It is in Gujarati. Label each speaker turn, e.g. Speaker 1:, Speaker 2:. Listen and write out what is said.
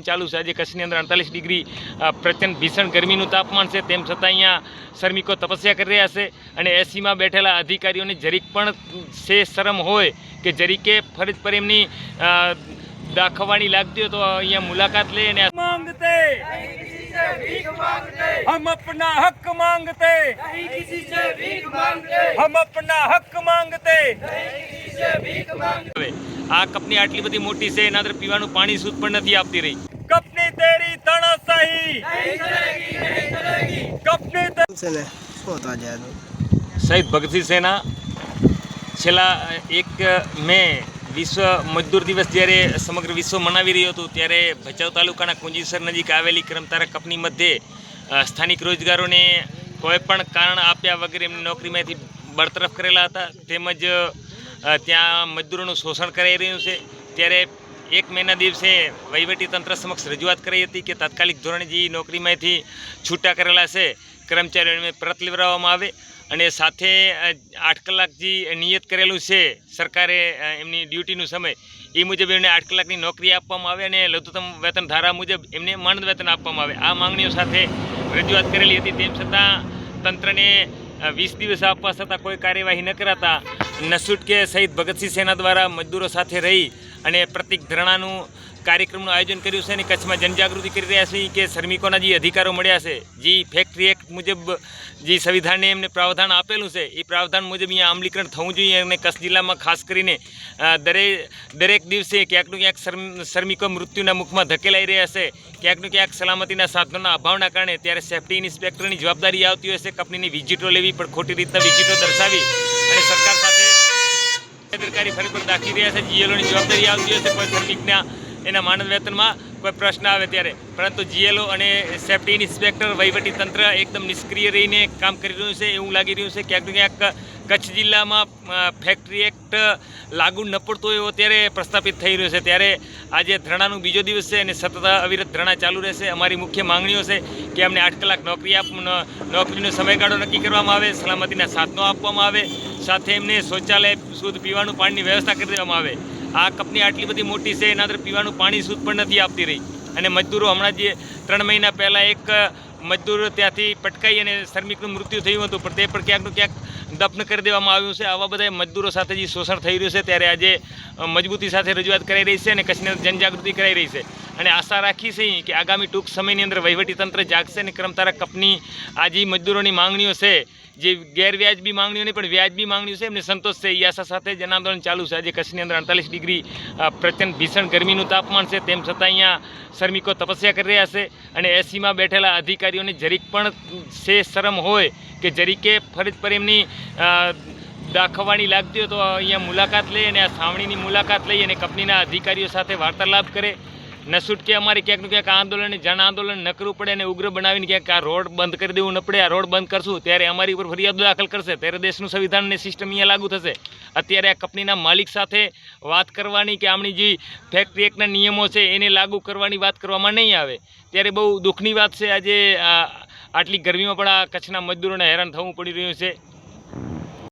Speaker 1: ચાલુ છે। આજે કચ્છની અંદર 48 ડિગ્રી પ્રચંડ ભીષણ ગરમીનું તાપમાન છે, તેમ છતાં અહીંયા શ્રમિકો તપસ્યા કરી રહ્યા છે અને એસીમાં બેઠેલા અધિકારીઓને જરીક પણ શરમ હોય કે જરીકે ફરજ પર એમની દાખવવાની લાગતી હોય તો અહીંયા મુલાકાત લે અને માંગતે हम अपना हक मांगते नहीं किसी से भीख मांगते हम अपना हक मांगते नहीं किसी से भीख मांगते। આ કંપની આટલી બધી મોટી છે, એના અંદર પીવાનું પાણી શુદ્ધ પણ નથી આપતી રહી। કંપની તેરી તાનાશાહી નહીં ચલેગી નહીં ચલેગી। કંપની
Speaker 2: છે ને શું તો આજે
Speaker 1: શહીદ ભગતસિંહ સેના છેલ્લા 1 મે વિશ્વ મજદૂર દિવસ જ્યારે સમગ્ર વિશ્વ મનાવી રહ્યું હતું ત્યારે ભચાઉ તાલુકાના કુંજીસર નજીક આવેલી કરમતારા કંપની મધ્યે સ્થાનિક રોજગારોને કોઈ પણ કારણ આપ્યા વગર એમની નોકરીમાંથી બરતરફ કરેલા હતા, તેમજ ત્યાં મજદૂરોનું શોષણ કરાઈ રહ્યું છે। ત્યારે 1 મેના દિવસે વહીવટી તંત્ર સમક્ષ રજૂઆત કરી હતી કે તાત્કાલિક ધોરણે જે નોકરીમાંથી છૂટા કરેલા છે કર્મચારીઓને પરત લેવડાવવામાં આવે અને સાથે 8 કલાક જે નિયત કરેલું છે સરકારે એમની ડ્યુટીનું સમય એ મુજબ એમને 8 કલાકની નોકરી આપવામાં આવે અને લઘુત્તમ વેતન ધારા મુજબ એમને માનદ વેતન આપવામાં આવે। આ માંગણીઓ સાથે રજૂઆત કરેલી હતી, તેમ છતાં તંત્રને 20 દિવસ આપવા છતાં કોઈ કાર્યવાહી ન કરાતા નસુટકે શહીદ ભગતસિંહ સેના દ્વારા મજદૂરો સાથે રહી અને પ્રતિક ધરણાનું કાર્યક્રમનું આયોજન કર્યું છે અને કચ્છમાં જનજાગૃતિ કરી રહ્યા છે કે શ્રમિકોના જે અધિકારો મળ્યા છે, જે ફેક્ટરી એક્ટ મુજબ જે સંવિધાને એમને પ્રાવધાન આપેલું છે એ પ્રાવધાન મુજબ અહીંયા અમલીકરણ થવું જોઈએ અને કચ્છ જિલ્લામાં ખાસ કરીને દરેક દિવસે ક્યાંકનું ક્યાંક શ્રમિકો મૃત્યુના મુખમાં ધકેલાઈ રહ્યા છે, ક્યાંકનું ક્યાંક સલામતીના સાધનોના અભાવના કારણે। ત્યારે સેફ્ટી ઇન્સ્પેક્ટરની જવાબદારી આવતી હોય છે કંપનીની વિઝિટો લેવી, પણ ખોટી રીતના વિઝિટો દર્શાવી અને સરકાર સાથે બેદરકારી ફરજ પર દાખવી રહ્યા છે। જીએલઓની જવાબદારી આવતી હોય છે કોઈ શ્રમિકના એના માનદ વેતનમાં કોઈ પ્રશ્ન આવે ત્યારે, પરંતુ જીએલઓ અને સેફ્ટી ઇન્સ્પેક્ટર વહીવટી તંત્ર એકદમ નિષ્ક્રિય રહીને કામ કરી રહ્યું છે એવું લાગી રહ્યું છે। ક્યાંક ક્યાંક કચ્છ જિલ્લામાં ફેક્ટરી એક્ટ લાગુ ન પડતો એવો ત્યારે પ્રસ્થાપિત થઈ રહ્યો છે। ત્યારે આજે ધરણાનો બીજો દિવસ છે અને સતત અવિરત ધરણા ચાલુ રહેશે। અમારી મુખ્ય માંગણીઓ છે કે અમને 8 કલાક નોકરીનો સમયગાળો નક્કી કરવામાં આવે, સલામતીના સાધનો આપવામાં આવે, સાથે એમને શૌચાલય, શુદ્ધ પીવાનું પાણીની વ્યવસ્થા કરી દેવામાં આવે। આ કંપની આટલી બધી મોટી છે, એના અંદર પીવાનું પાણી શુદ્ધ પણ નથી આપતી રહી અને મજદૂરો હમણાં જે 3 મહિના પહેલાં એક મજદૂર ત્યાંથી પટકાઈ અને શ્રમિકનું મૃત્યુ થયું હતું, પણ તે પણ ક્યાંકનું ક્યાંક દફન કરી દેવામાં આવ્યું છે। આવા બધા મજદૂરો સાથે જે શોષણ થઈ રહ્યું છે ત્યારે આજે મજબૂતી સાથે રજૂઆત કરાઈ રહી છે અને કચ્છની જનજાગૃતિ કરાઈ રહી છે અને આશા રાખી છે કે આગામી ટૂંક સમયની અંદર વહીવટીતંત્ર જાગશે અને કરમતારા કંપની આ જે મજદૂરોની માંગણીઓ છે, જે ગેરવ્યાજબી માંગણીઓ નહીં પણ વ્યાજબી માંગણીઓ છે, એમને સંતોષ છે એ આશા સાથે જન આંદોલન ચાલુ છે। આજે કચ્છની અંદર 48 ડિગ્રી પ્રચંડ ભીષણ ગરમીનું તાપમાન છે, તેમ છતાં અહીંયા શ્રમિકો તપસ્યા કરી રહ્યા છે અને એસીમાં બેઠેલા અધિકારીઓને જરીક પણ શરમ હોય કે જરીકે ફરજ પર એમની દાખવવાની લાગતી હોય તો અહીંયા મુલાકાત લે અને આ છાવણીની મુલાકાત લઈ અને કંપનીના અધિકારીઓ સાથે વાર્તાલાપ કરે। નસુટ કે અમારે ક્યાંકનું ક્યાંક આંદોલન જન આંદોલન ન કરવું પડે અને ઉગ્ર બનાવીને ક્યાંક આ રોડ બંધ કરી દેવું ન પડે। આ રોડ બંધ કરશું ત્યારે અમારી ઉપર ફરિયાદો દાખલ કરશે, ત્યારે દેશનું સંવિધાન અને સિસ્ટમ અહીંયા લાગુ થશે। અત્યારે આ કંપનીના માલિક સાથે વાત કરવાની કે આમની જે ફેક્ટરી એક્ટના નિયમો છે એને લાગુ કરવાની વાત કરવામાં નહીં આવે, ત્યારે બહુ દુઃખની વાત છે। આજે આટલી ગરમીમાં પણ આ કચ્છના મજદૂરોને હેરાન થવું પડી રહ્યું છે।